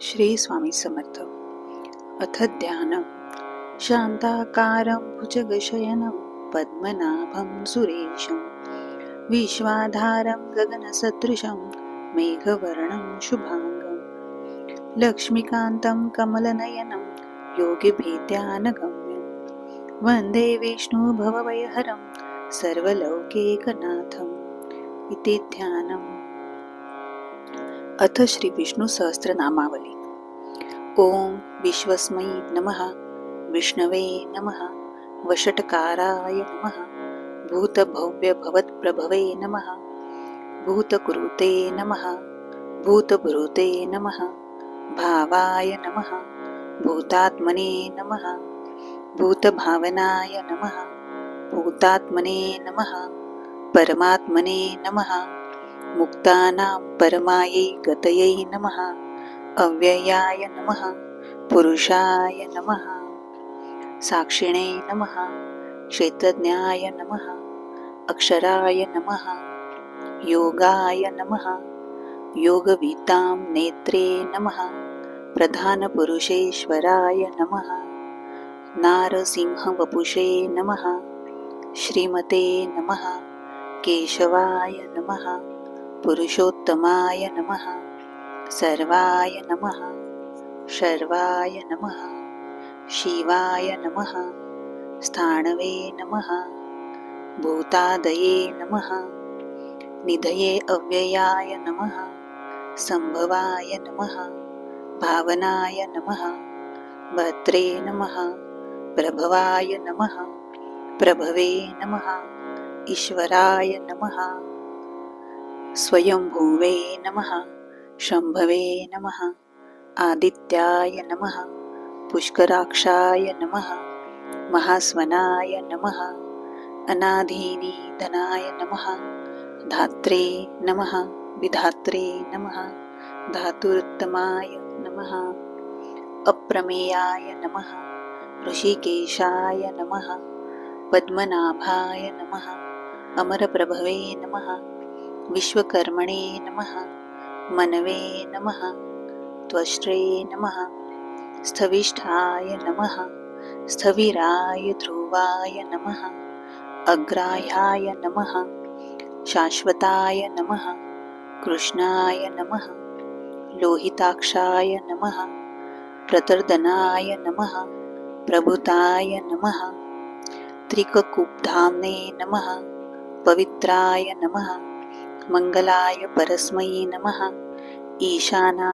श्री स्वामी समर्थ. अथ ध्यानम्. शान्ताकारं भुजगशयनं पद्मनाभं सुरेशं विश्वाधारं गगनसदृशं मेघवर्णं शुभांगं लक्ष्मीकान्तं कमलनयनं योगिभीत्यानगम्यं वन्दे विष्णुभवभयहरं सर्वलौकिकनाथम्. इति ध्यानम्. अथ श्री विष्णू सहस्त्रनामावली. ओम विश्वस्मै नमः, विष्णवे नमः, वषट्काराय नमः, भूतभव्य भवत्प्रभवे नमः, भूतकृते नमः, भूतभृते नमः, भावाय नमः, भूतात्मने नमः, भूतभावनाय नमः, भूतात्मने नमः, परमात्मने नमः, मुक्तानां परमायै गतये नमः, अव्ययाय नमः, पुरुषाय नमः, साक्षिणे नमः, क्षेत्रज्ञाय नमः, अक्षराय नमः, योगाय नमः, योगवितां नेत्रे नमः, प्रधानपुरुषेश्वराय नमः, नारसिंहवपुषे नमः, श्रीमते नमः, केशवाय नमः, पुरुषोत्तमाय नमः, सर्वाय नमः, शर्वाय नमः, शिवाय नमः, स्थाणवे नमः, भूतादये नमः, निधये अव्ययाय नमः, संभवाय नमः, भावनाय नमः, भद्रे नमः, प्रभवाय नमः, प्रभवे नमः, ईश्वराय नमः, स्वयंभुवे नमः, शंभवे नमः, आदित्याय नमः, पुष्कराक्षाय नमः, महास्वनाय नमः, अनाधिनिधनाय नमः, धात्रे नमः, विधात्रे नमः, धातुरुत्तमाय नमः, अप्रमेयाय नमः, ऋषिकेशाय नमः, पद्मनाभाय नमः, अमरप्रभवे नमः, विश्वकर्मणे नमः, मनवे नमः, त्वष्ट्रे नमः, स्थविष्ठाय नमः, स्थविराय ध्रुवाय नमः, अग्राह्याय नमः, शाश्वताय नमः, कृष्णाय नमः, लोहिताक्षाय नमः, प्रतर्दनाय नमः, प्रभुताय नमः, त्रिककुब्धाम्ने नमः, पवित्राय नमः, मंगलाय परस्मै नमः, ईशाना